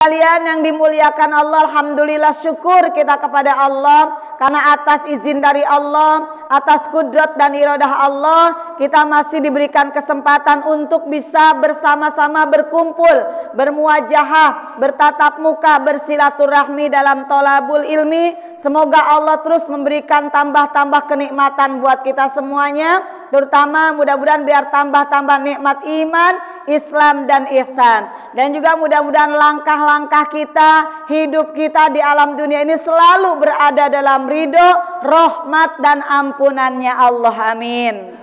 Kalian yang dimuliakan Allah, alhamdulillah syukur kita kepada Allah karena atas izin dari Allah, atas kudrat dan iradah Allah, kita masih diberikan kesempatan untuk bisa bersama-sama berkumpul, bermuajahah, bertatap muka, bersilaturahmi dalam thalabul ilmi. Semoga Allah terus memberikan tambah-tambah kenikmatan buat kita semuanya, terutama mudah-mudahan biar tambah-tambah nikmat iman, Islam dan ihsan. Dan juga mudah-mudahan langkah-langkah kita, hidup kita di alam dunia ini selalu berada dalam ridho, rahmat dan ampunannya Allah. Amin.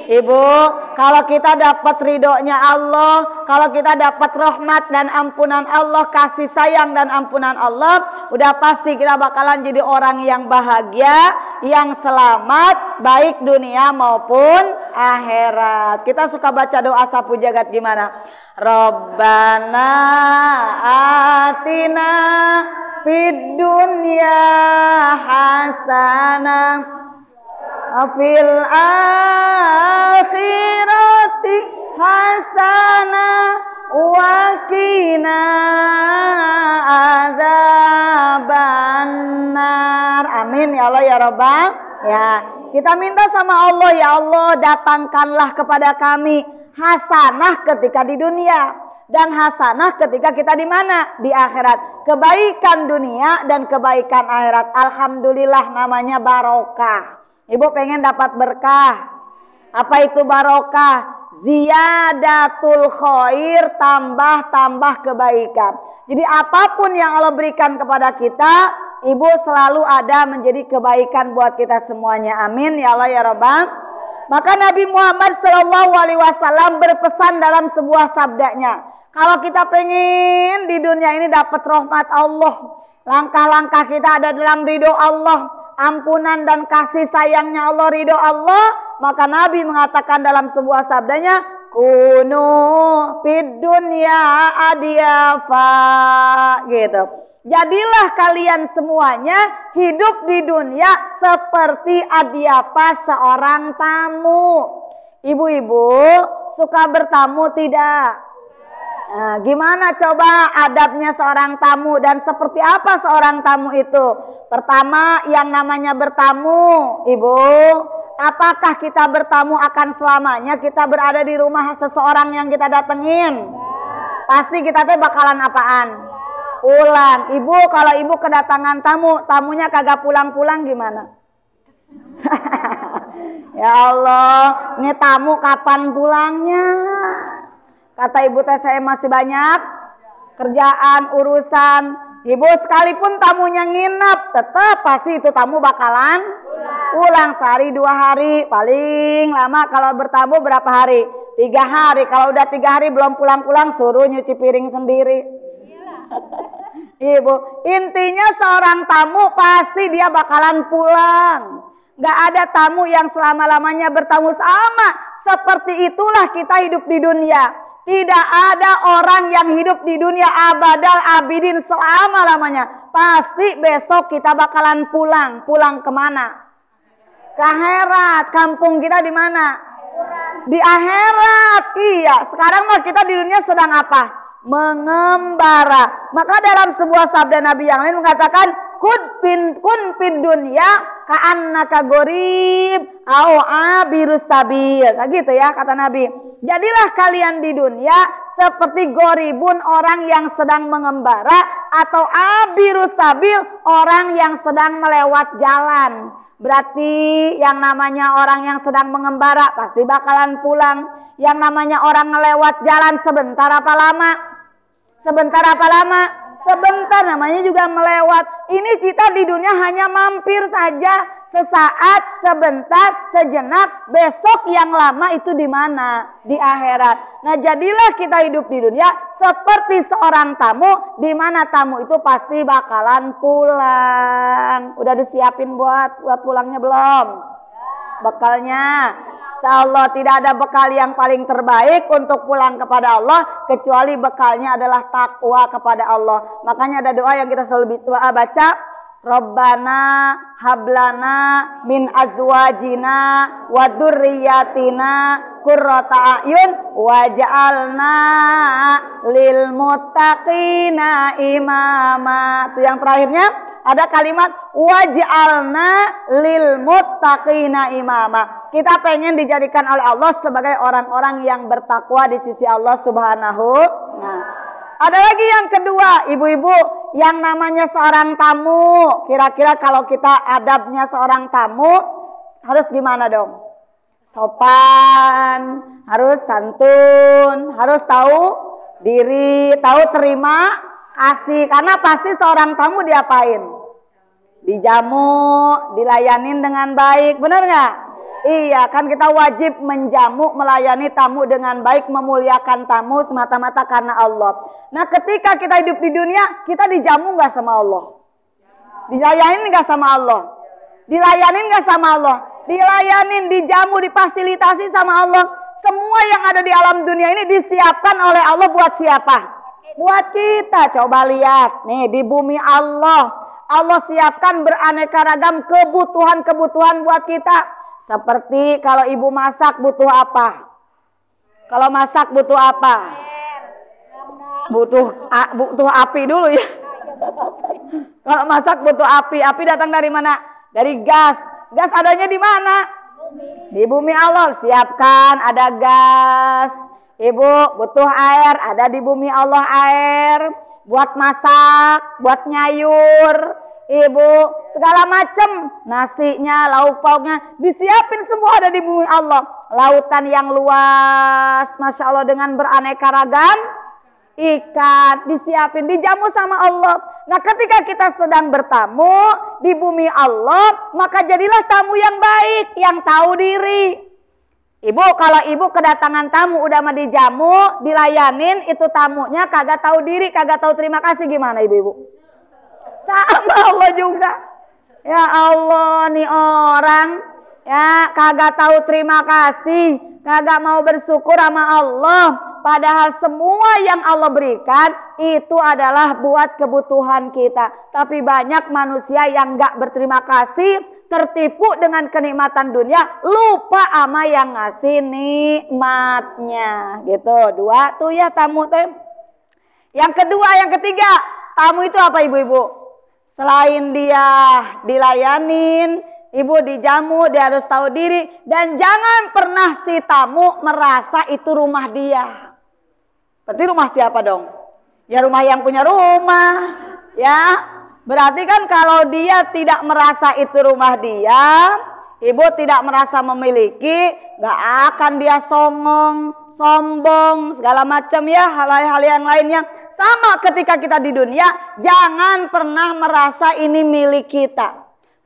Ibu, kalau kita dapat ridhonya Allah, kalau kita dapat rahmat dan ampunan Allah, kasih sayang dan ampunan Allah, udah pasti kita bakalan jadi orang yang bahagia, yang selamat, baik dunia maupun akhirat. Kita suka baca doa sapu jagat gimana? Rabbana atina fid dunya hasanah fil akhirati hasanah wa qina adzabannar. Amin ya Allah ya Rabbal. Ya, kita minta sama Allah, ya Allah datangkanlah kepada kami hasanah ketika di dunia dan hasanah ketika kita di mana? Di akhirat. Kebaikan dunia dan kebaikan akhirat. Alhamdulillah namanya barokah. Ibu pengen dapat berkah. Apa itu barokah? Ziyadatul khair, tambah-tambah kebaikan. Jadi apapun yang Allah berikan kepada kita, Ibu selalu ada menjadi kebaikan buat kita semuanya. Amin ya Allah ya Rabbal. Maka Nabi Muhammad SAW berpesan dalam sebuah sabdanya, kalau kita pengen di dunia ini dapat rahmat Allah, langkah-langkah kita ada dalam ridho Allah, ampunan dan kasih sayangnya Allah, ridho Allah, maka Nabi mengatakan dalam sebuah sabdanya, kunu fid dunya adyafa, gitu. Jadilah kalian semuanya hidup di dunia seperti adyafa, seorang tamu. Ibu-ibu suka bertamu tidak? Nah, gimana coba adabnya seorang tamu dan seperti apa seorang tamu itu? Pertama, yang namanya bertamu, Ibu, apakah kita bertamu akan selamanya kita berada di rumah seseorang yang kita datengin? Pasti kita tuh bakalan apaan? Pulang. Ibu, kalau ibu kedatangan tamu, tamunya kagak pulang-pulang gimana? Ya Allah, ini tamu kapan pulangnya? Kata ibu teh, saya masih banyak kerjaan, urusan. Ibu sekalipun tamunya nginep, tetap pasti itu tamu bakalan pulang sehari 2 hari. Paling lama kalau bertamu berapa hari? 3 hari. Kalau udah 3 hari belum pulang-pulang, suruh nyuci piring sendiri. Ibu, intinya seorang tamu pasti dia bakalan pulang. Gak ada tamu yang selama-lamanya bertamu. Sama seperti itulah kita hidup di dunia. Tidak ada orang yang hidup di dunia abadal abidin selama-lamanya. Pasti besok kita bakalan pulang. Pulang kemana? Ke akhirat. Kampung kita di mana? Di akhirat. Iya. Sekarang mah kita di dunia sedang apa? Mengembara. Maka dalam sebuah sabda Nabi yang lain mengatakan, kun fin dunya ka'annaka gorib au abirus sabil. Nah, gitu ya kata Nabi. Jadilah kalian di dunia seperti goribun, orang yang sedang mengembara, atau abirus sabil, orang yang sedang melewat jalan. Berarti yang namanya orang yang sedang mengembara pasti bakalan pulang. Yang namanya orang melewat jalan sebentar apa lama? Sebentar apa lama? Sebentar, namanya juga melewat. Ini kita di dunia hanya mampir saja. Sesaat, sebentar, sejenak. Besok yang lama itu di mana? Di akhirat. Nah, jadilah kita hidup di dunia seperti seorang tamu, di mana tamu itu pasti bakalan pulang. Udah disiapin buat pulangnya belum? Bekalnya. Insyaallah tidak ada bekal yang paling terbaik untuk pulang kepada Allah kecuali bekalnya adalah takwa kepada Allah. Makanya ada doa yang kita selalu baca, Rabbana hablana min azwajina wa dzurriyyatina qurrata a'yun waj'alna lil muttaqina imama. Itu yang terakhirnya ada kalimat waj'alna lil muttaqina imama. Kita pengen dijadikan oleh Allah sebagai orang-orang yang bertakwa di sisi Allah Subhanahu. Nah, ada lagi yang kedua, ibu-ibu, yang namanya seorang tamu. Kira-kira kalau kita adabnya seorang tamu harus gimana dong? Sopan, harus santun, harus tahu diri, tahu terima kasih. Karena pasti seorang tamu diapain? Dijamu, dilayanin dengan baik, benar nggak? Iya, kan kita wajib menjamu, melayani tamu dengan baik, memuliakan tamu semata-mata karena Allah. Nah, ketika kita hidup di dunia, kita dijamu nggak sama Allah? Dilayanin nggak sama Allah? Dilayanin nggak sama Allah? Dilayanin, dijamu, difasilitasi sama Allah. Semua yang ada di alam dunia ini disiapkan oleh Allah buat siapa? Buat kita. Coba lihat, nih di bumi Allah siapkan beraneka ragam kebutuhan-kebutuhan buat kita. Seperti kalau ibu masak butuh apa? Kalau masak butuh apa? Butuh api dulu ya. Kalau masak butuh api. Api datang dari mana? Dari gas. Gas adanya di mana? Di bumi Allah. Siapkan ada gas. Ibu butuh air, ada di bumi Allah air. Buat masak, buat nyayur. Ibu, segala macam nasinya, lauk pauknya disiapin semua ada di bumi Allah. Lautan yang luas, Masya Allah, dengan beraneka ragam ikan disiapin, dijamu sama Allah. Nah, ketika kita sedang bertamu di bumi Allah, maka jadilah tamu yang baik, yang tahu diri. Ibu, kalau ibu kedatangan tamu udah mau dijamu, dilayanin, itu tamunya kagak tahu diri, kagak tahu terima kasih, gimana ibu-ibu? Sama Allah juga. Ya Allah, nih orang ya kagak tahu terima kasih, kagak mau bersyukur sama Allah. Padahal semua yang Allah berikan itu adalah buat kebutuhan kita. Tapi banyak manusia yang gak berterima kasih, tertipu dengan kenikmatan dunia, lupa sama yang ngasih nikmatnya. Gitu. Dua tuh ya tamu teh. Yang kedua, yang ketiga, tamu itu apa ibu-ibu? Selain dia dilayanin, ibu dijamu, dia harus tahu diri. Dan jangan pernah si tamu merasa itu rumah dia. Berarti rumah siapa dong? Ya rumah yang punya rumah. Ya, berarti kan kalau dia tidak merasa itu rumah dia, ibu tidak merasa memiliki, gak akan dia songong, sombong, segala macam ya, hal-hal yang lainnya. Sama ketika kita di dunia, jangan pernah merasa ini milik kita.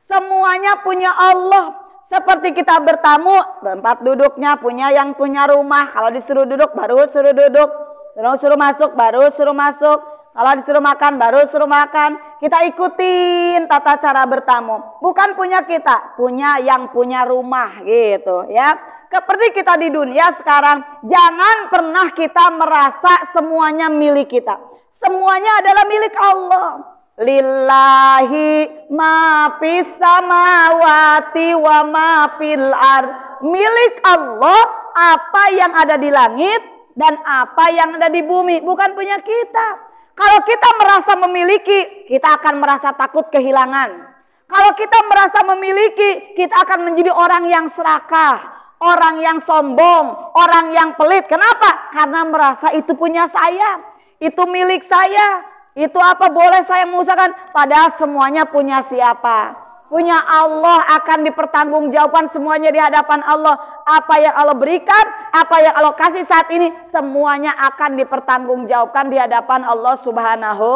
Semuanya punya Allah. Seperti kita bertamu, tempat duduknya punya yang punya rumah. Kalau disuruh duduk, baru suruh duduk. Suruh masuk, baru suruh masuk. Kalau disuruh makan, baru suruh makan. Kita ikutin tata cara bertamu. Bukan punya kita, punya yang punya rumah gitu ya. Seperti kita di dunia sekarang, jangan pernah kita merasa semuanya milik kita. Semuanya adalah milik Allah. Lillahi ma fis samawati wa ma fil ard. Milik Allah apa yang ada di langit dan apa yang ada di bumi, bukan punya kita. Kalau kita merasa memiliki, kita akan merasa takut kehilangan. Kalau kita merasa memiliki, kita akan menjadi orang yang serakah, orang yang sombong, orang yang pelit. Kenapa? Karena merasa itu punya saya, itu milik saya, itu apa boleh saya mengusahakan. Padahal semuanya punya siapa? Punya Allah, akan dipertanggungjawabkan semuanya di hadapan Allah. Apa yang Allah berikan, apa yang Allah kasih saat ini, semuanya akan dipertanggungjawabkan di hadapan Allah Subhanahu.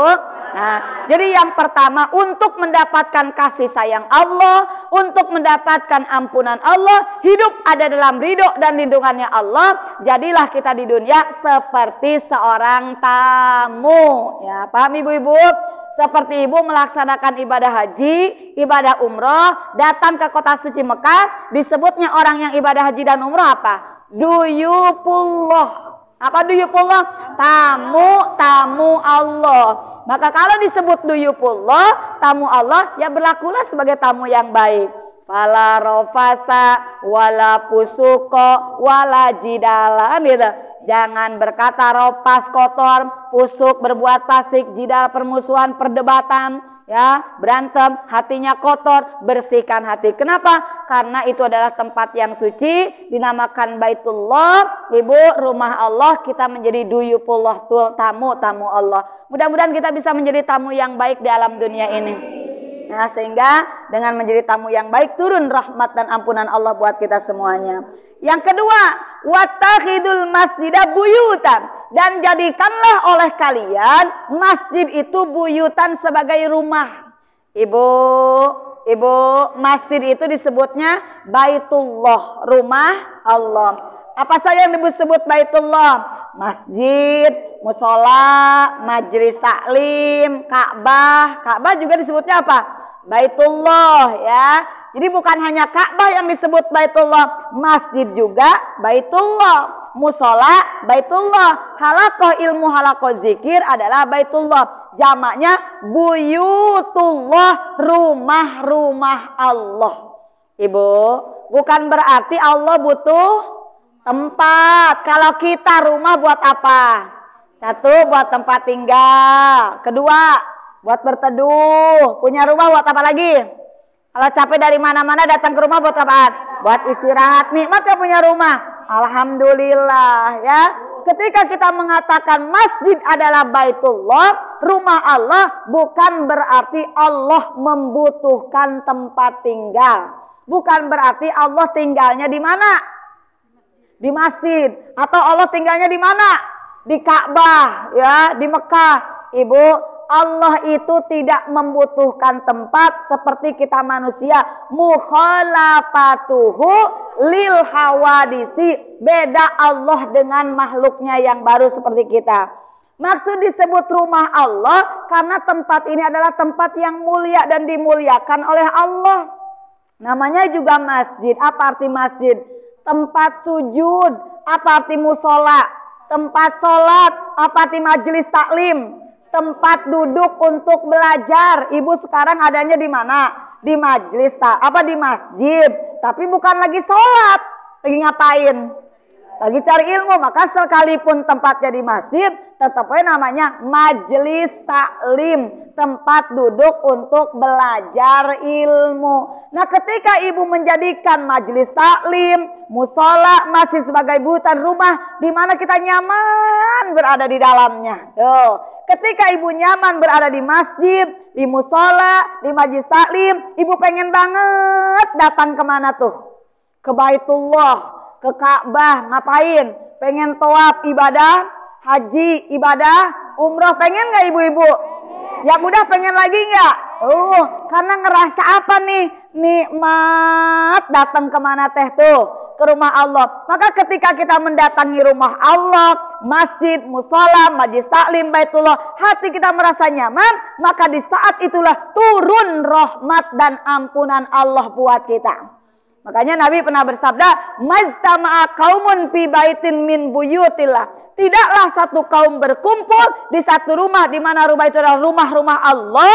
Nah, jadi yang pertama, untuk mendapatkan kasih sayang Allah, untuk mendapatkan ampunan Allah, hidup ada dalam ridho dan lindungannya Allah. Jadilah kita di dunia seperti seorang tamu. Ya, paham ibu-ibu? Seperti ibu melaksanakan ibadah haji, ibadah umroh, datang ke kota suci Mekah, disebutnya orang yang ibadah haji dan umroh apa? Duyufullah. Apa duyufullah? Tamu Allah. Maka kalau disebut duyufullah, tamu Allah, ya berlakulah sebagai tamu yang baik. Fala rofasa wala pusuko wala jidala gitu. Jangan berkata ropas kotor, pusuk berbuat fasik, jidal permusuhan, perdebatan, ya, berantem, hatinya kotor, bersihkan hati. Kenapa? Karena itu adalah tempat yang suci, dinamakan Baitullah, Ibu, rumah Allah. Kita menjadi duyupullah, tamu-tamu Allah. Mudah-mudahan kita bisa menjadi tamu yang baik di alam dunia ini. Nah, sehingga dengan menjadi tamu yang baik turun rahmat dan ampunan Allah buat kita semuanya. Yang kedua, wattakhidul masjidah buyutan, dan jadikanlah oleh kalian masjid itu buyutan sebagai rumah. Ibu, masjid itu disebutnya Baitullah, rumah Allah. Apa saja yang disebut Baitullah? Masjid, musola, majelis taklim, Ka'bah. Ka'bah juga disebutnya apa? Baitullah, ya. Jadi bukan hanya Ka'bah yang disebut Baitullah, masjid juga Baitullah, musola Baitullah, halakoh ilmu, halakoh zikir adalah Baitullah. Jamaknya buyutullah, rumah-rumah Allah. Ibu, bukan berarti Allah butuh tempat. Kalau kita rumah buat apa? Satu, buat tempat tinggal. Kedua, buat berteduh. Punya rumah buat apa lagi? Kalau capek dari mana-mana datang ke rumah buat apa? Buat istirahat. Nikmat ya punya rumah. Alhamdulillah, ya. Ketika kita mengatakan masjid adalah Baitullah, rumah Allah, bukan berarti Allah membutuhkan tempat tinggal. Bukan berarti Allah tinggalnya di mana? Di masjid. Atau Allah tinggalnya di mana? Di Ka'bah, ya, di Mekah. Ibu, Allah itu tidak membutuhkan tempat seperti kita manusia. Mukhalafatuhu lil hawadisi. Beda Allah dengan makhluknya yang baru seperti kita. Maksud disebut rumah Allah karena tempat ini adalah tempat yang mulia dan dimuliakan oleh Allah. Namanya juga masjid. Apa arti masjid? Tempat sujud. Apa arti musola? Tempat sholat. Apa arti majelis taklim? Tempat duduk untuk belajar. Ibu sekarang adanya di mana? Di majelis di masjid. Tapi bukan lagi sholat. Lagi ngapain? Lagi cari ilmu. Maka sekalipun tempatnya di masjid, tetapnya namanya majelis taklim. Tempat duduk untuk belajar ilmu. Nah, ketika ibu menjadikan majelis taklim, musola masih sebagai buyutan rumah di mana kita nyaman berada di dalamnya. Ketika ibu nyaman berada di masjid, di musola, di majelis taklim, ibu pengen banget datang kemana tuh? Ke Baitullah, ke Ka'bah. Ngapain? Pengen tawaf, ibadah haji, ibadah umroh. Pengen gak ibu-ibu? Ya udah, pengen lagi nggak? Karena ngerasa apa nih? Nikmat datang kemana teh tuh? Ke rumah Allah. Maka ketika kita mendatangi rumah Allah, masjid, musola, majelis taklim, Baitullah, hati kita merasa nyaman, maka di saat itulah turun rahmat dan ampunan Allah buat kita. Makanya Nabi pernah bersabda, "Majtama'a qaumun fi baitin min buyutillah." Tidaklah satu kaum berkumpul di satu rumah, di mana rumah itu adalah rumah-rumah Allah.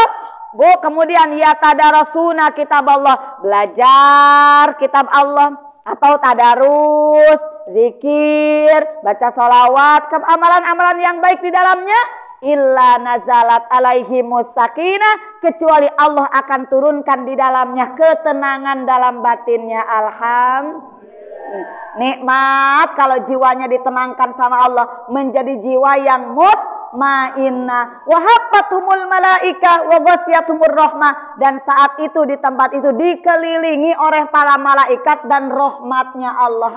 Kemudian yatadarasuna kitab Allah, belajar kitab Allah, atau tadarus, zikir, baca sholawat, amalan-amalan yang baik di dalamnya. Illa nazalat alaihimus sakinah, kecuali Allah akan turunkan di dalamnya ketenangan dalam batinnya. Nikmat kalau jiwanya ditenangkan sama Allah, menjadi jiwa yang mutmainnah. Wa hafathumul malaika wa ghasyiyatuhumur rahmah, dan saat itu di tempat itu dikelilingi oleh para malaikat dan rahmatnya Allah.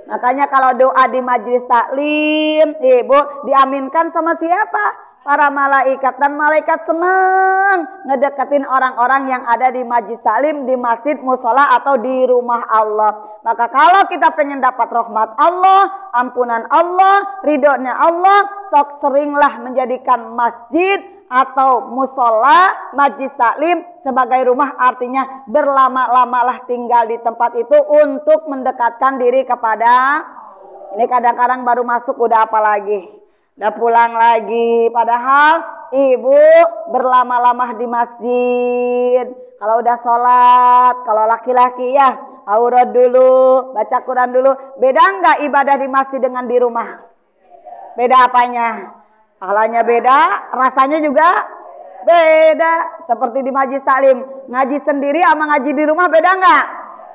Makanya kalau doa di majelis taklim, ibu, diaminkan sama siapa? Para malaikat. Dan malaikat senang ngedeketin orang-orang yang ada di majelis taklim, di masjid, musola, atau di rumah Allah. Maka kalau kita pengen dapat rahmat Allah, ampunan Allah, ridhonya Allah, sok seringlah menjadikan masjid atau musola, majelis taklim sebagai rumah. Artinya berlama-lamalah tinggal di tempat itu untuk mendekatkan diri kepada. Ini kadang-kadang baru masuk udah apa lagi, udah pulang lagi. Padahal ibu berlama-lama di masjid. Kalau udah sholat, kalau laki-laki ya aurat dulu, baca Quran dulu. Beda nggak ibadah di masjid dengan di rumah? Beda apanya? Pahalanya beda, rasanya juga beda. Seperti di Majlis Taklim, ngaji sendiri sama ngaji di rumah beda nggak?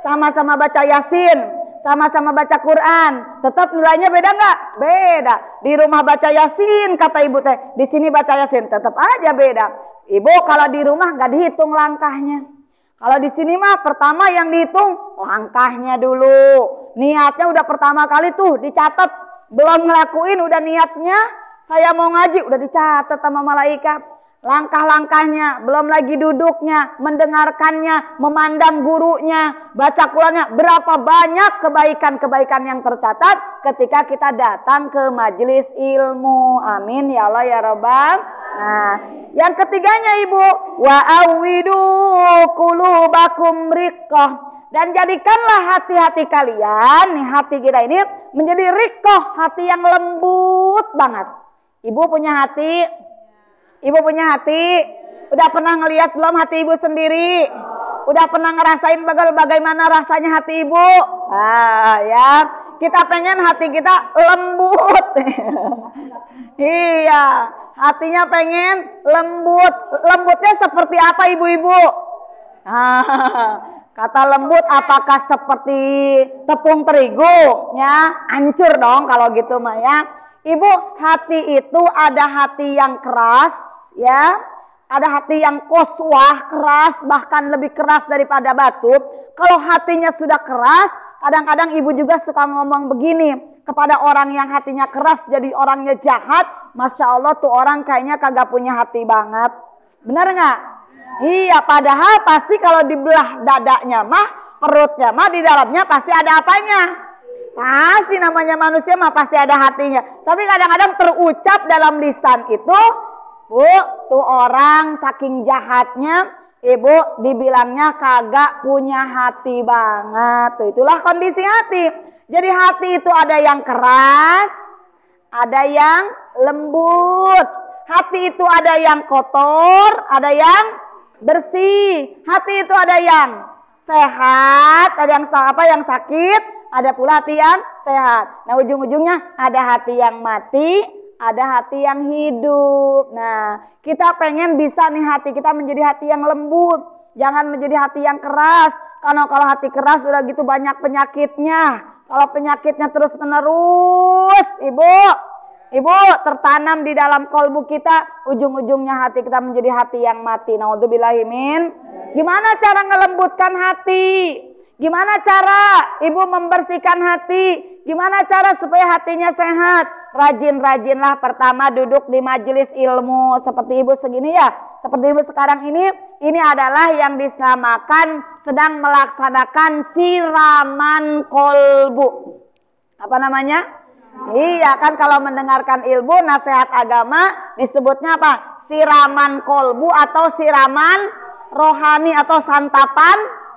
Sama-sama baca Yasin, sama-sama baca Quran, tetap nilainya beda nggak? Beda. Di rumah baca Yasin kata ibu teh, di sini baca Yasin tetap aja beda. Ibu kalau di rumah nggak dihitung langkahnya. Kalau di sini mah pertama yang dihitung langkahnya dulu. Niatnya udah pertama kali tuh dicatat, belum ngelakuin udah niatnya saya mau ngaji udah dicatat sama malaikat. Langkah-langkahnya, belum lagi duduknya, mendengarkannya, memandang gurunya, baca Qurannya. Berapa banyak kebaikan-kebaikan yang tercatat ketika kita datang ke majelis ilmu. Amin ya Allah ya Rabbal. Nah, yang ketiganya ibu, wa awidu qulubakum riqqah. Dan jadikanlah hati-hati kalian, nih hati kita ini menjadi riqqah, hati yang lembut banget. Ibu punya hati? Ibu punya hati? Udah pernah ngelihat belum hati ibu sendiri? Udah pernah ngerasain bagaimana rasanya hati ibu? Ah, ya. Kita pengen hati kita lembut. Iya, hatinya pengen lembut. Lembutnya seperti apa ibu-ibu? Kata lembut apakah seperti tepung terigu? Ya, hancur dong kalau gitu mah ya. Ibu, hati itu ada hati yang keras, ya, ada hati yang koswah, keras, bahkan lebih keras daripada batu. Kalau hatinya sudah keras, kadang-kadang ibu juga suka ngomong begini kepada orang yang hatinya keras, jadi orangnya jahat. Masya Allah tuh orang kayaknya kagak punya hati banget. Benar nggak? Iya, padahal pasti kalau dibelah dadanya mah, perutnya mah, di dalamnya pasti ada apanya? Pasti namanya manusia mah pasti ada hatinya. Tapi kadang-kadang terucap dalam lisan itu, bu, tuh orang saking jahatnya, ibu dibilangnya kagak punya hati banget. Tuh, itulah kondisi hati. Jadi hati itu ada yang keras, ada yang lembut. Hati itu ada yang kotor, ada yang bersih. Hati itu ada yang sehat, ada yang yang sakit. Ada pula hati yang sehat. Nah ujung-ujungnya ada hati yang mati, ada hati yang hidup. Nah kita pengen bisa nih hati kita menjadi hati yang lembut. Jangan menjadi hati yang keras. Karena kalau hati keras udah gitu banyak penyakitnya. Kalau penyakitnya terus menerus, ibu tertanam di dalam kolbu kita. Ujung-ujungnya hati kita menjadi hati yang mati. Naudzubillahimin. Gimana cara ngelembutkan hati? Gimana cara ibu membersihkan hati? Gimana cara supaya hatinya sehat? Rajin-rajinlah pertama duduk di majelis ilmu. Seperti ibu segini ya. Seperti ibu sekarang ini adalah yang disamakan sedang melaksanakan siraman kolbu. Apa namanya? Iya kan kalau mendengarkan ilmu nasihat agama disebutnya apa? Siraman kolbu atau siraman rohani atau santapan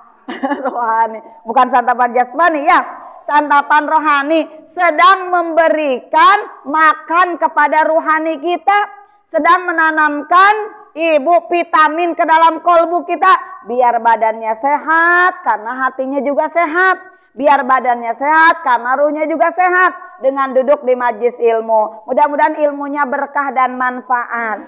rohani, bukan santapan jasmani ya, santapan rohani. Sedang memberikan makan kepada rohani kita, sedang menanamkan ibu vitamin ke dalam kolbu kita, biar badannya sehat karena hatinya juga sehat, biar badannya sehat karena ruhnya juga sehat dengan duduk di majelis ilmu. Mudah-mudahan ilmunya berkah dan manfaat.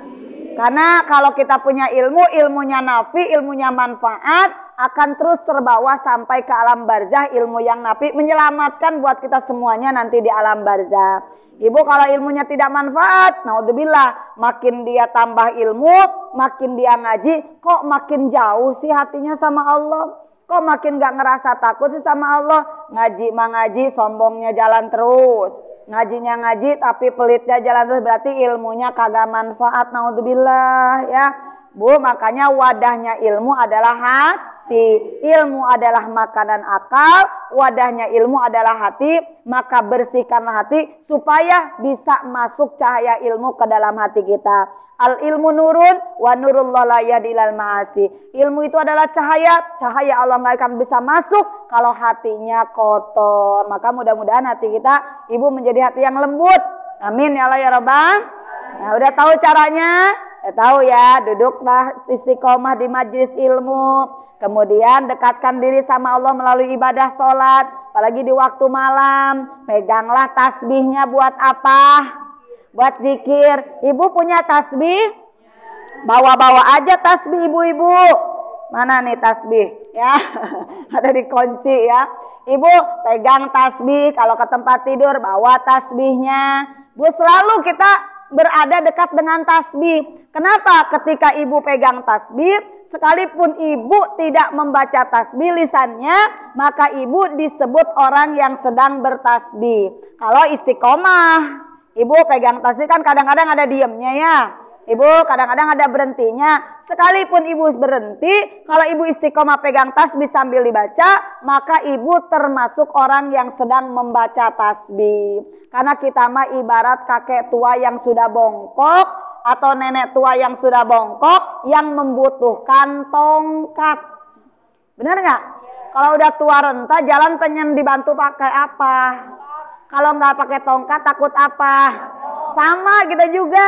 Karena kalau kita punya ilmu, ilmunya nafi, ilmunya manfaat, akan terus terbawa sampai ke alam barzah. Ilmu yang nafi menyelamatkan buat kita semuanya nanti di alam barzah. Ibu kalau ilmunya tidak manfaat, naudzubillah, makin dia tambah ilmu, makin dia ngaji, kok makin jauh sih hatinya sama Allah. Kok makin gak ngerasa takut sih sama Allah. Ngaji mah ngaji, sombongnya jalan terus. Ngajinya ngaji tapi pelitnya jalan terus, berarti ilmunya kagak manfaat. Naudzubillah ya. Bu, makanya wadahnya ilmu adalah hati. Ilmu adalah makanan akal, wadahnya ilmu adalah hati. Maka bersihkanlah hati supaya bisa masuk cahaya ilmu ke dalam hati kita. Al ilmu nurun wa nurullah la yahdi ilal ma'asi. Ilmu itu adalah cahaya, cahaya Allah nggak akan bisa masuk kalau hatinya kotor. Maka mudah-mudahan hati kita, ibu, menjadi hati yang lembut. Amin ya Allah ya Rabbal. Nah, udah tahu caranya? tahu ya, duduklah istiqomah di majelis ilmu. Kemudian dekatkan diri sama Allah melalui ibadah sholat. Apalagi di waktu malam. Peganglah tasbihnya buat apa? Buat zikir. Ibu punya tasbih? Bawa-bawa aja tasbih ibu-ibu. Mana nih tasbih? Ya, ada di kunci ya. Ibu pegang tasbih. Kalau ke tempat tidur bawa tasbihnya. Bu, selalu kita berada dekat dengan tasbih. Kenapa? Ketika ibu pegang tasbih, sekalipun ibu tidak membaca tasbih lisannya, maka ibu disebut orang yang sedang bertasbih. Kalau istiqomah, ibu pegang tasbih kan kadang-kadang ada diemnya ya. Ibu kadang-kadang ada berhentinya. Sekalipun ibu berhenti, kalau ibu istiqomah pegang tasbih sambil dibaca, maka ibu termasuk orang yang sedang membaca tasbih. Karena kita mah ibarat kakek tua yang sudah bongkok atau nenek tua yang sudah bongkok yang membutuhkan tongkat. Benar nggak? Kalau udah tua renta, jalan pengen dibantu pakai apa? Kalau nggak pakai tongkat takut apa? Sama kita juga.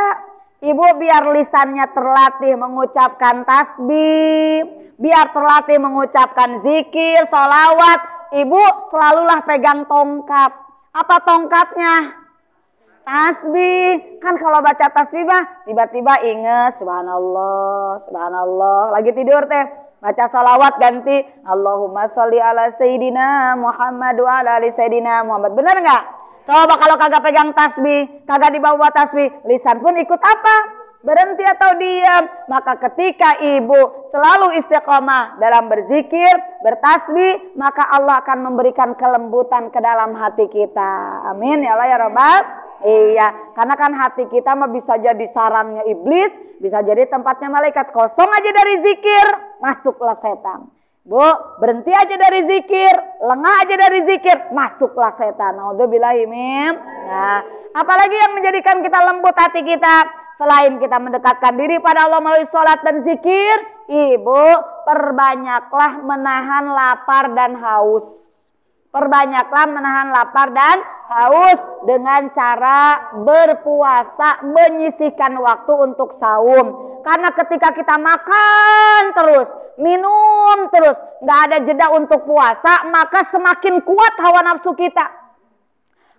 Ibu biar lisannya terlatih mengucapkan tasbih, biar terlatih mengucapkan zikir, sholawat. Ibu selalulah pegang tongkat. Apa tongkatnya? Tasbih. Kan kalau baca tasbih mah tiba-tiba inget subhanallah, subhanallah. Lagi tidur teh baca sholawat ganti Allahumma sholli ala sayyidina Muhammad wa ala ali sayyidina Muhammad. Bener nggak? Coba kalau kagak pegang tasbih, kagak dibawa tasbih, lisan pun ikut apa? Berhenti atau diam. Maka ketika ibu selalu istiqomah dalam berzikir, bertasbih, maka Allah akan memberikan kelembutan ke dalam hati kita. Amin ya Allah ya Rabbal. Iya, karena kan hati kita mah bisa jadi sarangnya iblis, bisa jadi tempatnya malaikat. Kosong aja dari zikir, masuklah setan. Bu, berhenti aja dari zikir, lengah aja dari zikir, masuklah setan. Naudzubillahi min. Nah, apalagi yang menjadikan kita lembut hati kita selain kita mendekatkan diri pada Allah melalui sholat dan zikir, ibu perbanyaklah menahan lapar dan haus. Perbanyaklah menahan lapar dan haus dengan cara berpuasa, menyisihkan waktu untuk saum. Karena ketika kita makan terus, minum terus, nggak ada jeda untuk puasa, maka semakin kuat hawa nafsu kita.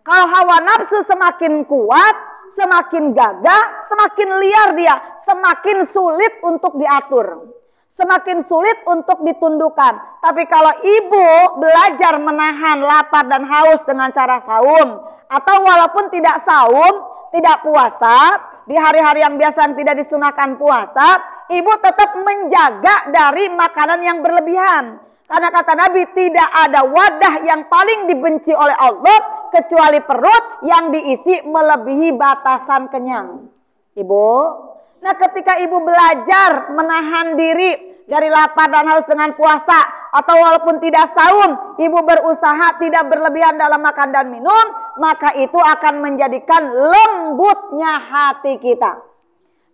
Kalau hawa nafsu semakin kuat, semakin gagah, semakin liar dia, semakin sulit untuk diatur. Semakin sulit untuk ditundukkan. Tapi kalau ibu belajar menahan lapar dan haus dengan cara saum, atau walaupun tidak saum, tidak puasa, di hari-hari yang biasa yang tidak disunahkan puasa, ibu tetap menjaga dari makanan yang berlebihan. Karena kata Nabi, tidak ada wadah yang paling dibenci oleh Allah kecuali perut yang diisi melebihi batasan kenyang. Ibu, nah ketika ibu belajar menahan diri dari lapar dan haus dengan puasa, atau walaupun tidak saum, ibu berusaha tidak berlebihan dalam makan dan minum, maka itu akan menjadikan lembutnya hati kita.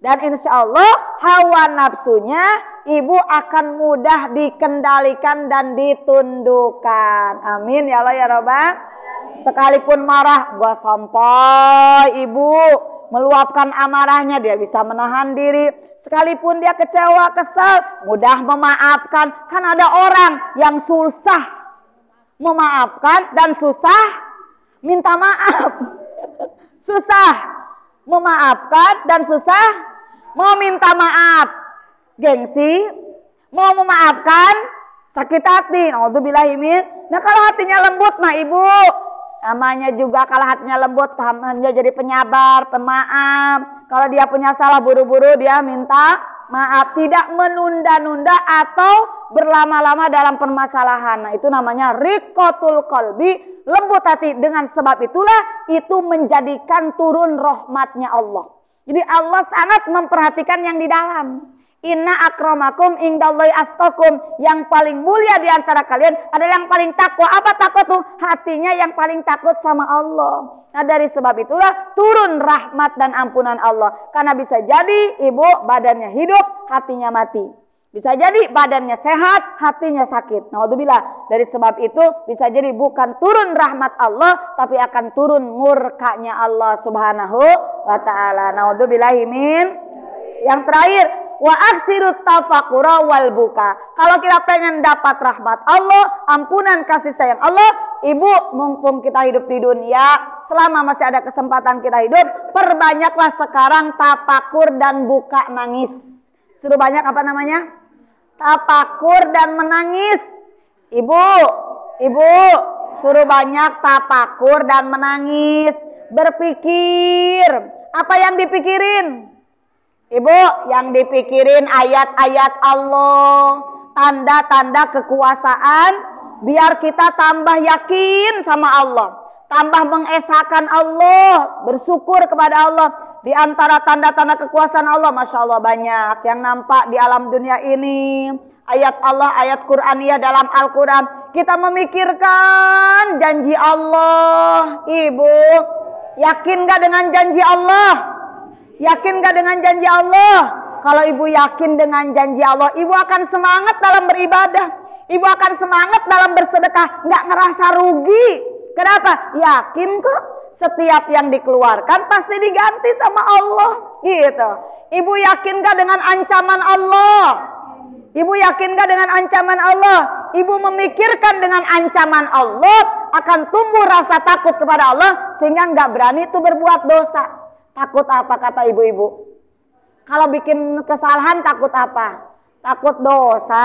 Dan insya Allah hawa nafsunya ibu akan mudah dikendalikan dan ditundukkan. Amin ya Allah ya Rabbah. Sekalipun marah, gua sampai ibu meluapkan amarahnya, dia bisa menahan diri. Sekalipun dia kecewa, kesal, mudah memaafkan. Kan ada orang yang susah memaafkan dan susah minta maaf. Susah memaafkan dan susah mau minta maaf. Gengsi, mau memaafkan, sakit hati. Naudzubillahi min. Nah kalau hatinya lembut mah ibu, namanya juga kalau hatinya lembut, dia jadi penyabar, pemaaf. Kalau dia punya salah buru-buru dia minta maaf, tidak menunda-nunda atau berlama-lama dalam permasalahan. Nah itu namanya riqatul qalbi, lembut hati. Dengan sebab itulah itu menjadikan turun rahmatnya Allah. Jadi Allah sangat memperhatikan yang di dalam. Inna akramakum indallahi atqakum. Yang paling mulia di antara kalian adalah yang paling takwa. Apa takwa tuh? Hatinya yang paling takut sama Allah. Nah dari sebab itulah turun rahmat dan ampunan Allah. Karena bisa jadi ibu badannya hidup, hatinya mati. Bisa jadi badannya sehat, hatinya sakit. Naudzubillah. Dari sebab itu bisa jadi bukan turun rahmat Allah, tapi akan turun murkanya Allah subhanahu wa ta'ala. Naudzubillahi min. Yang terakhir, wa aksirut tafakura wal buka. Kalau kita pengen dapat rahmat Allah, ampunan kasih sayang Allah, ibu, mumpung kita hidup di dunia, selama masih ada kesempatan kita hidup, perbanyaklah sekarang tafakur dan buka nangis. Suruh banyak apa namanya? Tafakur dan menangis. Ibu, suruh banyak tafakur dan menangis. Berpikir. Apa yang dipikirin? Ibu, yang dipikirin ayat-ayat Allah, tanda-tanda kekuasaan, biar kita tambah yakin sama Allah, tambah mengesahkan Allah, bersyukur kepada Allah. Di antara tanda-tanda kekuasaan Allah, Masya Allah banyak yang nampak di alam dunia ini. Ayat Allah, ayat Quraniyah dalam Al-Quran. Kita memikirkan janji Allah. Ibu, yakin gak dengan janji Allah? Yakin gak dengan janji Allah? Kalau ibu yakin dengan janji Allah, ibu akan semangat dalam beribadah. Ibu akan semangat dalam bersedekah, gak ngerasa rugi. Kenapa? Yakin kok setiap yang dikeluarkan pasti diganti sama Allah. Gitu. Ibu yakin gak dengan ancaman Allah? Ibu yakin gak dengan ancaman Allah? Ibu memikirkan dengan ancaman Allah, akan tumbuh rasa takut kepada Allah, sehingga gak berani itu berbuat dosa. Takut apa kata ibu-ibu? Kalau bikin kesalahan takut apa? Takut dosa.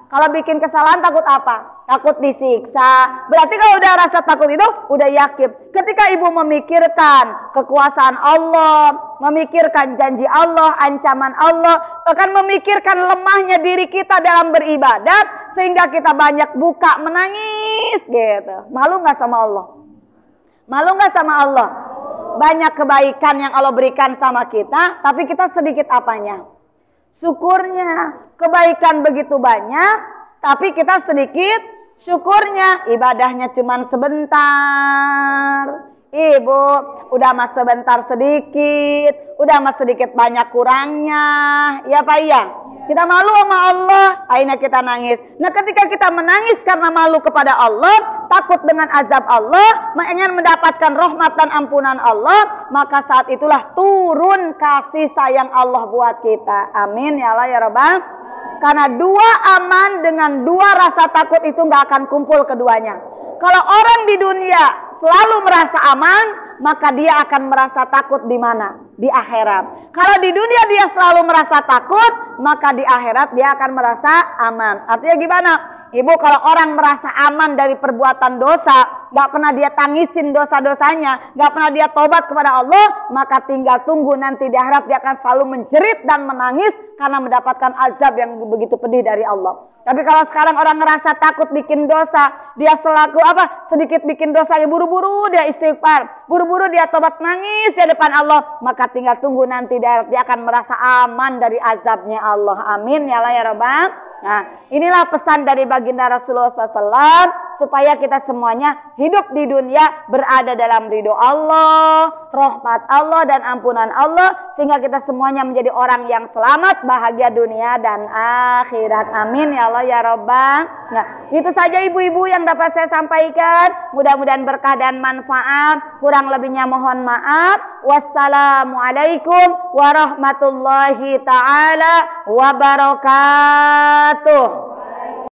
Kalau bikin kesalahan takut apa? Takut disiksa. Berarti kalau udah rasa takut itu udah yakin. Ketika ibu memikirkan kekuasaan Allah, memikirkan janji Allah, ancaman Allah, bahkan memikirkan lemahnya diri kita dalam beribadah, sehingga kita banyak buka menangis gitu. Malu nggak sama Allah? Malu nggak sama Allah? Banyak kebaikan yang Allah berikan sama kita, tapi kita sedikit apanya? Syukurnya. Kebaikan begitu banyak, tapi kita sedikit syukurnya. Ibadahnya cuma sebentar. Ibu, udah mas sebentar sedikit, udah mas sedikit banyak kurangnya. Ya Pak iya? Kita malu sama Allah, akhirnya kita nangis. Nah ketika kita menangis karena malu kepada Allah, takut dengan azab Allah, ingin mendapatkan rahmat dan ampunan Allah, maka saat itulah turun kasih sayang Allah buat kita. Amin ya Allah ya Rabbal. Karena dua aman dengan dua rasa takut itu gak akan kumpul keduanya. Kalau orang di dunia selalu merasa aman, maka dia akan merasa takut di mana? Di akhirat. Kalau di dunia dia selalu merasa takut, maka di akhirat dia akan merasa aman. Artinya gimana? Ibu, kalau orang merasa aman dari perbuatan dosa, gak pernah dia tangisin dosa-dosanya, gak pernah dia tobat kepada Allah, maka tinggal tunggu nanti di akhirat dia akan selalu menjerit dan menangis karena mendapatkan azab yang begitu pedih dari Allah. Tapi kalau sekarang orang ngerasa takut bikin dosa, dia selaku apa? Sedikit bikin dosa, buru-buru dia istighfar, buru-buru dia tobat nangis di depan Allah, maka tinggal tunggu nanti dia akan merasa aman dari azabnya Allah. Amin ya Allah ya Rabbal. Nah, inilah pesan dari baginda Rasulullah SAW, supaya kita semuanya hidup di dunia berada dalam ridho Allah, rahmat Allah dan ampunan Allah, sehingga kita semuanya menjadi orang yang selamat, bahagia dunia dan akhirat. Amin ya Allah ya Rabbal. Nah, itu saja ibu-ibu yang dapat saya sampaikan. Mudah-mudahan berkah dan manfaat. Kurang lebihnya mohon maaf. Wassalamualaikum warahmatullahi taala wabarakatuh.